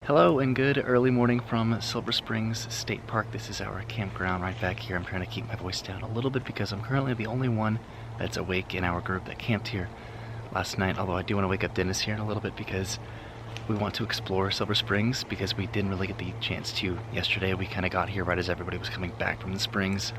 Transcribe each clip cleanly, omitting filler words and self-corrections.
Hello and good early morning from Silver Springs State Park. This is our campground right back here. I'm trying to keep my voice down a little bit because I'm currently the only one that's awake in our group that camped here last night. Although I do want to wake up Dennis here in a little bit because we want to explore Silver Springs because we didn't really get the chance to yesterday. We kind of got here right as everybody was coming back from the springs.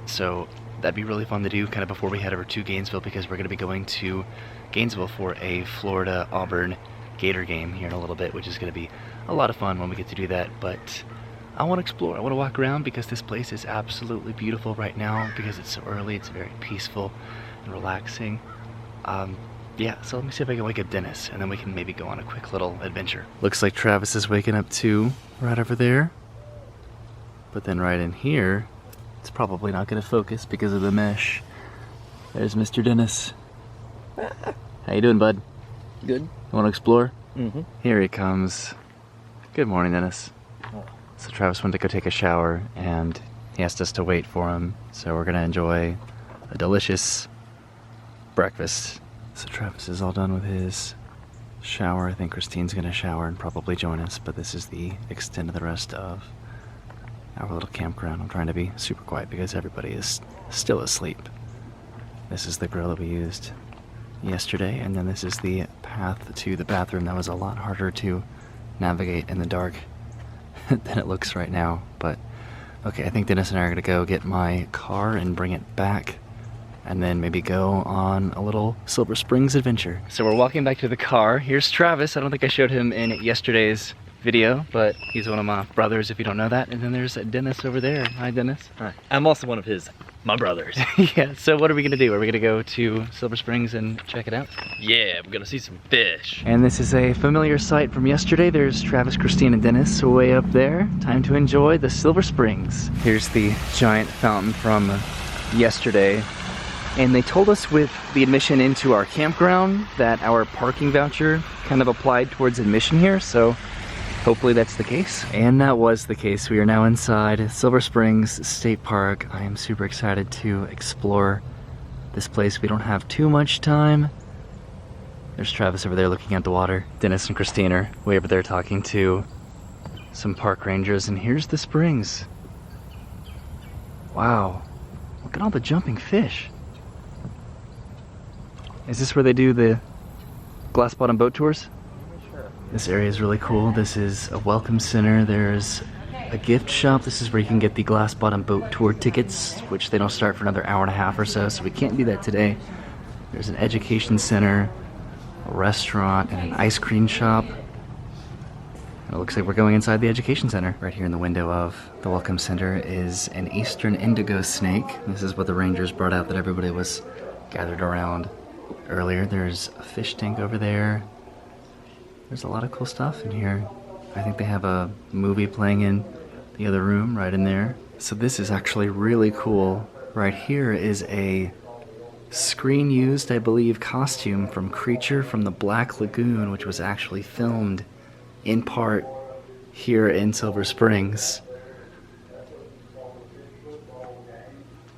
So that'd be really fun to do kind of before we head over to Gainesville because we're going to be going to Gainesville for a Florida-Auburn Gator game here in a little bit, which is going to be a lot of fun when we get to do that. But I want to explore, I want to walk around because this place is absolutely beautiful right now because it's so early. It's very peaceful and relaxing. Yeah, so let me see if I can wake up Dennis and then we can maybe go on a quick little adventure. Looks like Travis is waking up too, right over there. But then right in here, it's probably not going to focus because of the mesh. There's Mr. Dennis. How you doing, bud? Good. You want to explore? Mm-hmm. Here he comes. Good morning, Dennis. So Travis went to go take a shower and he asked us to wait for him. So we're going to enjoy a delicious breakfast. So Travis is all done with his shower. I think Christine's going to shower and probably join us. But this is the extent of the rest of our little campground. I'm trying to be super quiet because everybody is still asleep. This is the grill that we used yesterday, and then this is the path to the bathroom. That was a lot harder to navigate in the dark than it looks right now. But okay, I think Dennis and I are gonna go get my car and bring it back and then maybe go on a little Silver Springs adventure. So we're walking back to the car. Here's Travis. I don't think I showed him in yesterday's video, but he's one of my brothers if you don't know that. And then there's Dennis over there. Hi, Dennis. Hi. I'm also one of my brothers. Yeah, so what are we gonna do? Are we gonna go to Silver Springs and check it out? Yeah, we're gonna see some fish. And this is a familiar sight from yesterday. There's Travis, Christine, and Dennis way up there. Time to enjoy the Silver Springs. Here's the giant fountain from yesterday. And they told us with the admission into our campground that our parking voucher kind of applied towards admission here, so hopefully that's the case. And that was the case. We are now inside Silver Springs State Park. I am super excited to explore this place. We don't have too much time. There's Travis over there looking at the water. Dennis and Christine are way over there talking to some park rangers. And here's the springs. Wow, look at all the jumping fish. Is this where they do the glass bottom boat tours? This area is really cool. This is a welcome center. There's a gift shop. This is where you can get the glass bottom boat tour tickets, which they don't start for another hour and a half or so we can't do that today. There's an education center, a restaurant, and an ice cream shop. It looks like we're going inside the education center. Right here in the window of the welcome center is an eastern indigo snake. This is what the rangers brought out that everybody was gathered around earlier. There's a fish tank over there. There's a lot of cool stuff in here. I think they have a movie playing in the other room right in there. So this is actually really cool. Right here is a screen used, I believe, costume from Creature from the Black Lagoon, which was actually filmed in part here in Silver Springs.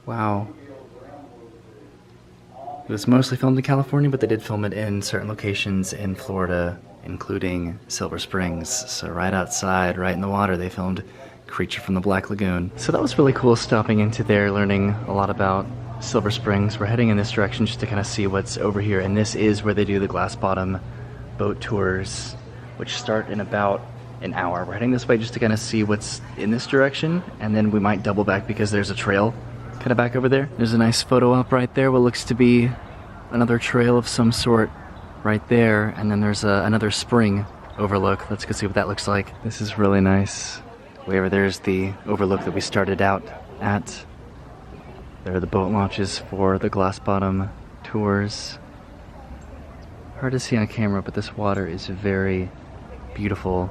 Wow. It was mostly filmed in California, but they did film it in certain locations in Florida, including Silver Springs. So right outside, right in the water, they filmed Creature from the Black Lagoon. So that was really cool stopping into there, learning a lot about Silver Springs. We're heading in this direction just to kind of see what's over here. And this is where they do the glass bottom boat tours, which start in about an hour. We're heading this way just to kind of see what's in this direction. And then we might double back because there's a trail kind of back over there. There's a nice photo op right there, what looks to be another trail of some sort right there, and then there's another spring overlook. Let's go see what that looks like. This is really nice. Way over there's the overlook that we started out at. There are the boat launches for the glass bottom tours. Hard to see on camera, but this water is very beautiful.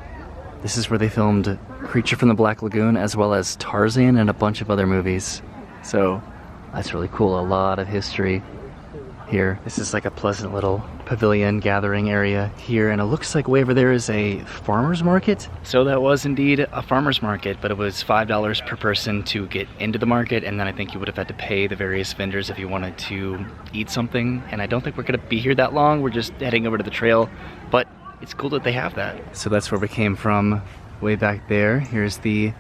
This is where they filmed Creature from the Black Lagoon as well as Tarzan and a bunch of other movies. So that's really cool. A lot of history here. This is like a pleasant little pavilion gathering area here, and it looks like way over there is a farmer's market. So that was indeed a farmer's market, but it was $5 per person to get into the market, and then I think you would have had to pay the various vendors if you wanted to eat something. And I don't think we're gonna be here that long. We're just heading over to the trail, but it's cool that they have that. So that's where we came from, way back there. Here's the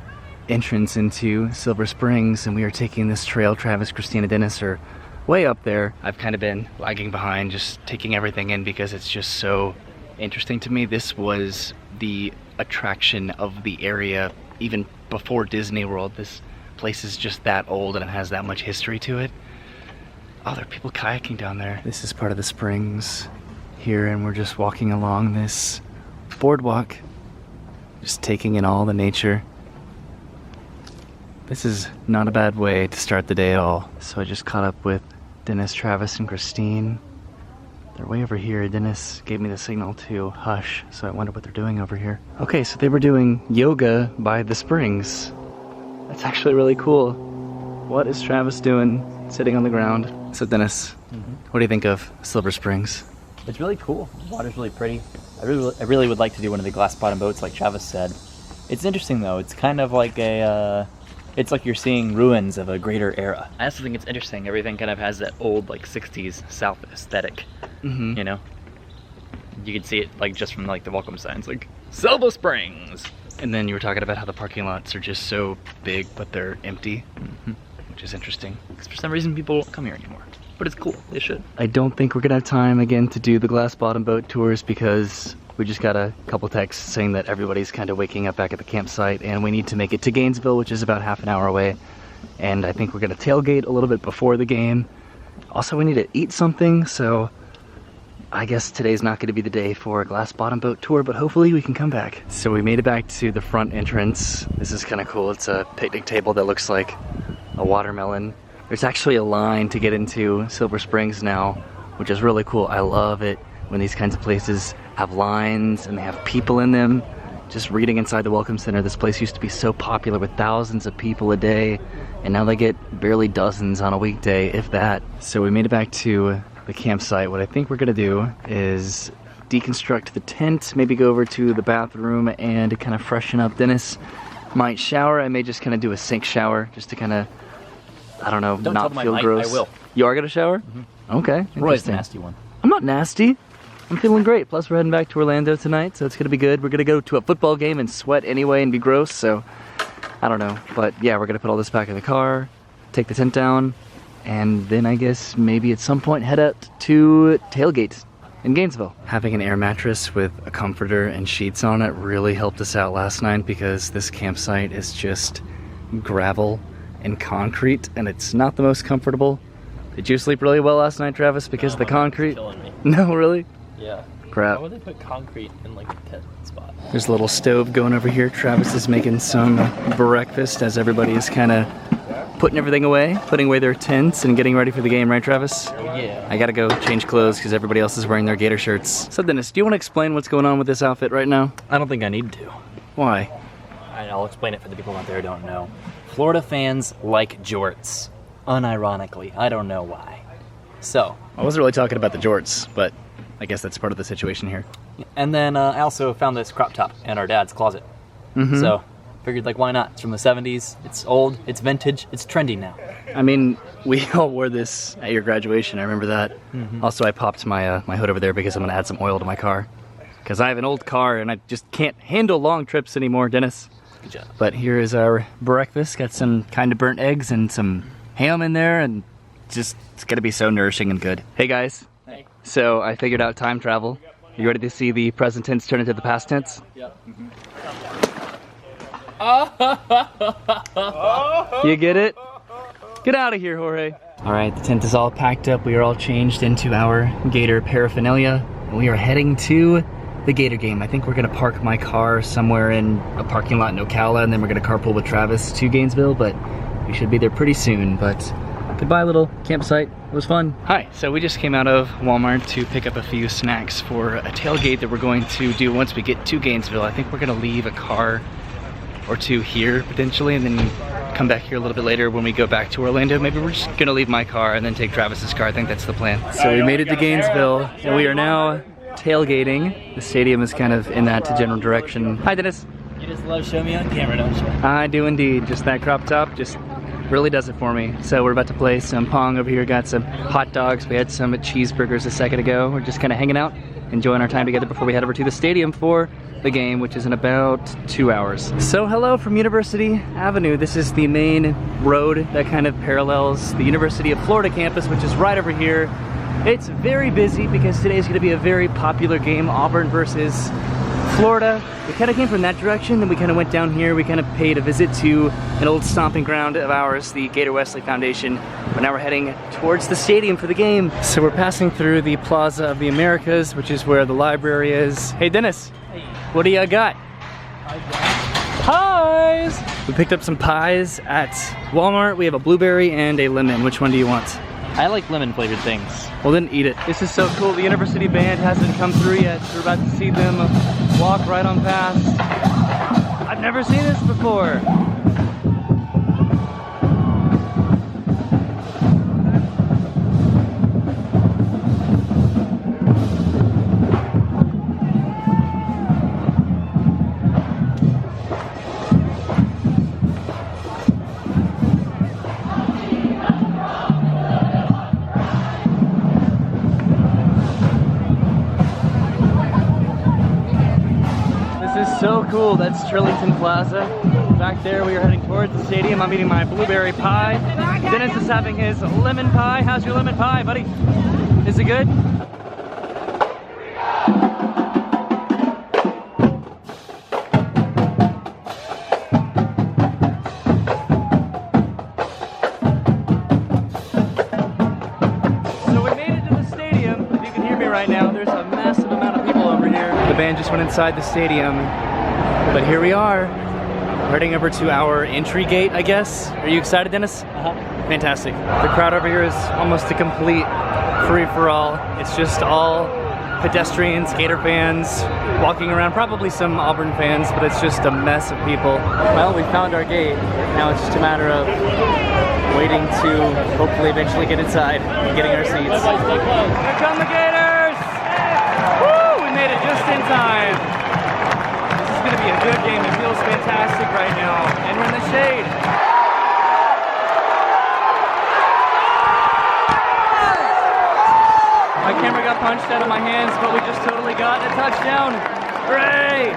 entrance into Silver Springs, and we are taking this trail. Travis, Christina, Dennis are way up there. I've kind of been lagging behind, just taking everything in because it's just so interesting to me. This was the attraction of the area even before Disney World. This place is just that old and it has that much history to it. Oh, there are people kayaking down there. This is part of the springs here, and we're just walking along this boardwalk, just taking in all the nature. This is not a bad way to start the day at all. So I just caught up with Dennis, Travis, and Christine. They're way over here. Dennis gave me the signal to hush, so I wonder what they're doing over here. Okay, so they were doing yoga by the springs. That's actually really cool. What is Travis doing sitting on the ground? So Dennis, what do you think of Silver Springs? It's really cool. The water's really pretty. I really would like to do one of the glass bottom boats like Travis said. It's interesting though. It's kind of like it's like you're seeing ruins of a greater era. I also think it's interesting. Everything kind of has that old, like, 60s South aesthetic, you know? You can see it, like, just from, like, the welcome signs, like, Silver Springs! And then you were talking about how the parking lots are just so big, but they're empty, which is interesting. Because for some reason people don't come here anymore. But it's cool. They should. I don't think we're gonna have time again to do the glass bottom boat tours because we just got a couple texts saying that everybody's kind of waking up back at the campsite and we need to make it to Gainesville, which is about half an hour away. And I think we're gonna tailgate a little bit before the game. Also, we need to eat something, so I guess today's not gonna be the day for a glass bottom boat tour, but hopefully we can come back. So we made it back to the front entrance. This is kind of cool. It's a picnic table that looks like a watermelon. There's actually a line to get into Silver Springs now, which is really cool. I love it when these kinds of places have lines and they have people in them. Just reading inside the Welcome Center, this place used to be so popular with thousands of people a day, and now they get barely dozens on a weekday, if that. So we made it back to the campsite. What I think we're gonna do is deconstruct the tent, maybe go over to the bathroom and kind of freshen up. Dennis might shower. I may just kind of do a sink shower just to kind of, I don't know, not feel gross. I will. You are gonna shower? Okay. Roy's the nasty one. I'm not nasty. I'm feeling great. Plus we're heading back to Orlando tonight, so it's gonna be good. We're gonna go to a football game and sweat anyway and be gross, so I don't know. But yeah, we're gonna put all this back in the car, take the tent down, and then I guess maybe at some point head out to tailgate in Gainesville. Having an air mattress with a comforter and sheets on it really helped us out last night because this campsite is just gravel and concrete, and it's not the most comfortable. Did you sleep really well last night, Travis, because of the concrete? Killing me. No, really? Yeah. Crap. Why would they put concrete in like the tent spot? There's a little stove going over here. Travis is making some breakfast as everybody is kind of putting everything away, putting away their tents and getting ready for the game, right, Travis? Yeah. I gotta go change clothes because everybody else is wearing their Gator shirts. So Dennis, do you want to explain what's going on with this outfit right now? I don't think I need to. Why? I'll explain it for the people out there who don't know. Florida fans like jorts. Unironically. I don't know why. So. I wasn't really talking about the jorts, but I guess that's part of the situation here. And then I also found this crop top in our dad's closet. So figured like why not? It's from the 70s. It's old. It's vintage. It's trendy now. I mean, we all wore this at your graduation. I remember that. Also, I popped my my hood over there because I'm gonna add some oil to my car. Because I have an old car and I just can't handle long trips anymore, Dennis. Good job. But here is our breakfast. Got some kind of burnt eggs and some ham in there, and just it's gonna be so nourishing and good. Hey guys. Hey. So I figured out time travel. You ready to see the present tense turn into the past tense? Yep. You get it? Get out of here, Jorge. All right, the tent is all packed up. We are all changed into our Gator paraphernalia, and we are heading to the Gator game. I think we're gonna park my car somewhere in a parking lot in Ocala, and then we're gonna carpool with Travis to Gainesville, but we should be there pretty soon. But goodbye, little campsite. It was fun. Hi, so we just came out of Walmart to pick up a few snacks for a tailgate that we're going to do once we get to Gainesville. I think we're gonna leave a car or two here potentially, and then come back here a little bit later when we go back to Orlando. Maybe we're just gonna leave my car and then take Travis's car. I think that's the plan. So we made it to Gainesville, and we are now tailgating. The stadium is kind of in that general direction. Hi, Dennis. You just love showing me on camera, don't you? I do indeed. Just that crop top just really does it for me. So we're about to play some pong over here. Got some hot dogs. We had some cheeseburgers a second ago. We're just kind of hanging out, enjoying our time together before we head over to the stadium for the game, which is in about 2 hours. So hello from University Avenue. This is the main road that kind of parallels the University of Florida campus, which is right over here. It's very busy because today is going to be a very popular game, Auburn versus Florida. We kind of came from that direction, then we kind of went down here. We kind of paid a visit to an old stomping ground of ours, the Gator Wesley Foundation. But now we're heading towards the stadium for the game. So we're passing through the Plaza of the Americas, which is where the library is. Hey Dennis, hey. What do you got? Pies! We picked up some pies at Walmart. We have a blueberry and a lemon. Which one do you want? I like lemon flavored things. Well then eat it. This is so cool. The university band hasn't come through yet. We're about to see them walk right on past. I've never seen this before. So cool. That's Turlington Plaza. Back there we are heading towards the stadium. I'm eating my blueberry pie. Dennis is having his lemon pie. How's your lemon pie, buddy? Is it good? So we made it to the stadium. If you can hear me right now, there's a massive amount of people over here. The band just went inside the stadium. But here we are, heading over to our entry gate, I guess. Are you excited, Dennis? Fantastic. The crowd over here is almost a complete free-for-all. It's just all pedestrians, Gator fans, walking around, probably some Auburn fans, but it's just a mess of people. Well, we found our gate. Now it's just a matter of waiting to hopefully eventually get inside and getting our seats. Here come the Gators! Woo! We made it just in time. It's gonna be a good game. It feels fantastic right now, and we're in the shade. My camera got punched out of my hands, but we just totally got a touchdown. Hooray!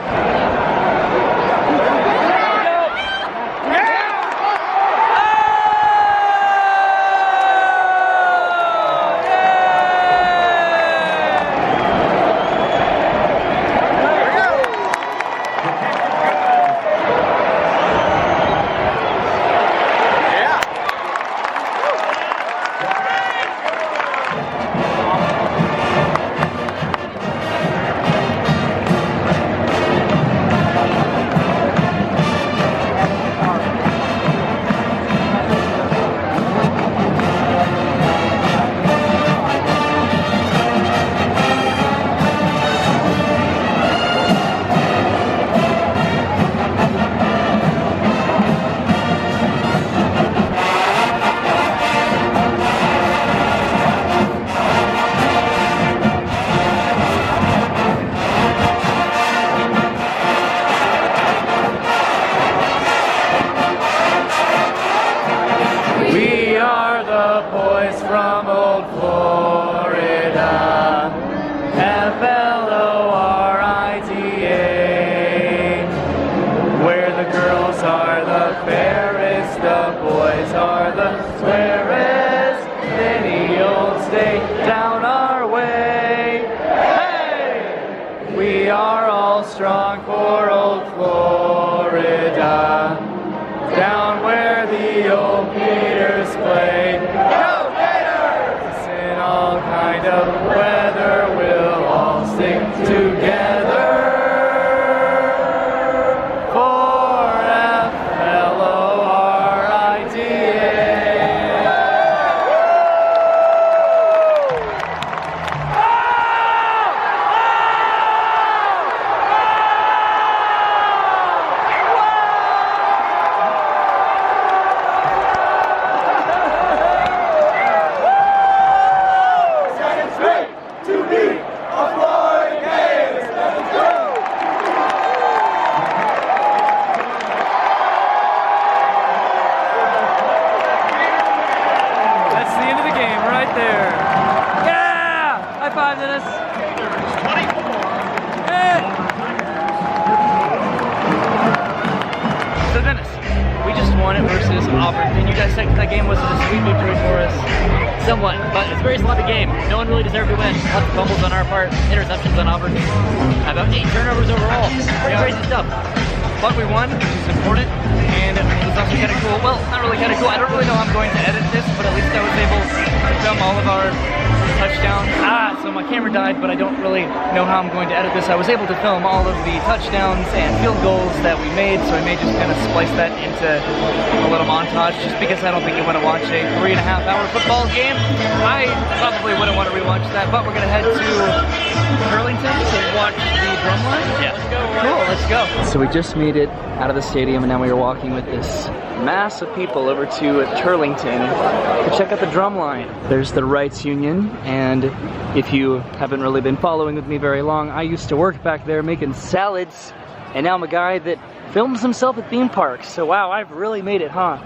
Strong for old Florida, down where the old Peters played. Go Gators! In all kind of weather, we'll all stick together. For won versus Auburn. Can you dissect that game? Was it a sweet victory for us? Somewhat, but it's a very sloppy game. No one really deserved to win. Lots of fumbles on our part, interceptions on Auburn. About 8 turnovers overall. Pretty crazy stuff. But we won, which is important, and it was also kind of cool. Well, not really kind of cool. I don't really know how I'm going to edit this, but at least I was able to film all of our touchdowns. So my camera died, but I don't really know how I'm going to edit this. I was able to film all of the touchdowns and field goals that we made, so I may just kind of splice that into a little montage, just because I don't think you want to watch a 3.5-hour football game. I probably wouldn't want to rewatch that, but we're going to head to Burlington to watch the drumline. Yeah. Let's go. Cool, let's go. So we just made it out of the stadium, and now we are walking with this mass of people over to Turlington to check out the drumline. There's the Rights Union, and if you haven't really been following with me very long, I used to work back there making salads, and now I'm a guy that films himself at theme parks. So wow, I've really made it, huh?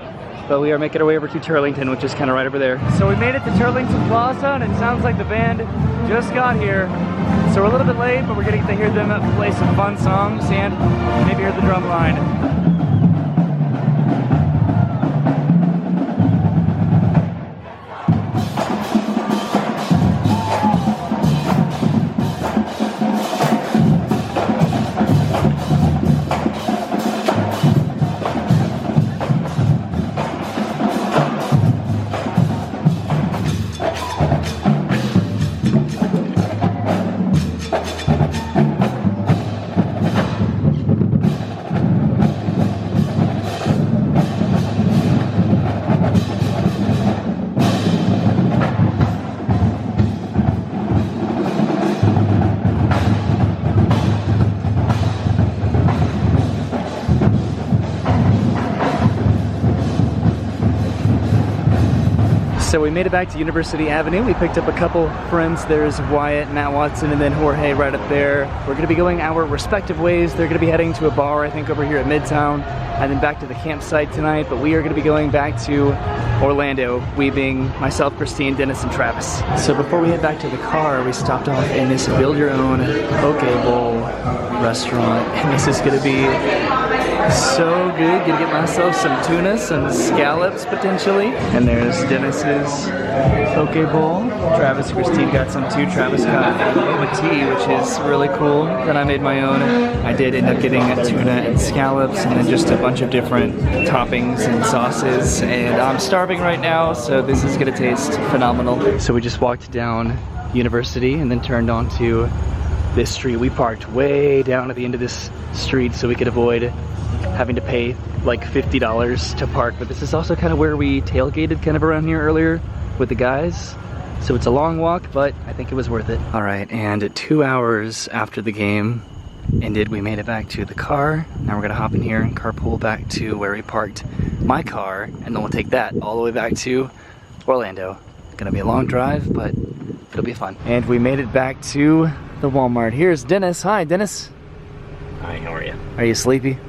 But we are making our way over to Turlington, which is kind of right over there. So we made it to Turlington Plaza, and it sounds like the band just got here. So we're a little bit late, but we're gonna get to hear them play some fun songs and maybe hear the drum line. So we made it back to University Avenue. We picked up a couple friends. There's Wyatt, Matt Watson, and then Jorge right up there. We're gonna be going our respective ways. They're gonna be heading to a bar, I think, over here at Midtown, and then back to the campsite tonight. But we are gonna be going back to Orlando, we being myself, Christine, Dennis, and Travis. So before we head back to the car, we stopped off in this build-your-own poke bowl restaurant, and this is gonna be so good. Gonna get myself some tuna, some scallops potentially. And there's Dennis's poke bowl. Travis and Christine got some too. Travis got a boba tea, which is really cool. Then I made my own. I did end up getting tuna and scallops, and then just a bunch of different toppings and sauces. And I'm starving right now, so this is gonna taste phenomenal. So we just walked down University and then turned onto this street. We parked way down at the end of this street so we could avoid having to pay like $50 to park, but this is also kind of where we tailgated kind of around here earlier with the guys. So it's a long walk, but I think it was worth it. All right, and 2 hours after the game ended, we made it back to the car. Now we're gonna hop in here and carpool back to where we parked my car, and then we'll take that all the way back to Orlando. Gonna be a long drive, but it'll be fun. And we made it back to the Walmart. Here's Dennis. Hi, Dennis. Hi, how are you? Are you sleepy?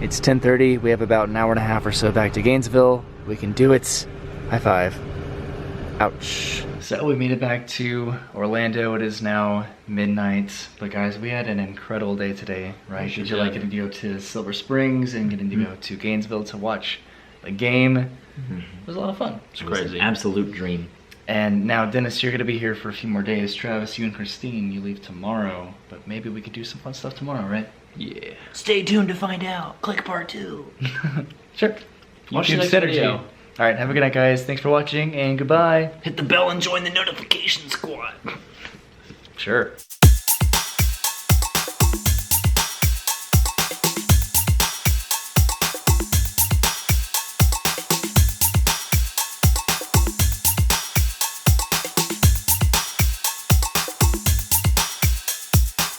It's 10:30. We have about an hour and a half or so back to Gainesville. We can do it. High five. Ouch. So we made it back to Orlando. It is now midnight. But guys, we had an incredible day today, right? Did you like getting to go to Silver Springs and getting to go to Gainesville to watch the game? It was a lot of fun. It's crazy. An absolute dream. And now, Dennis, you're gonna be here for a few more days. Travis, you and Christine, you leave tomorrow. But maybe we could do some fun stuff tomorrow, right? Yeah. Stay tuned to find out. Click part 2. Sure. Watch the next video. All right, have a good night, guys. Thanks for watching, and goodbye. Hit the bell and join the notification squad. Sure.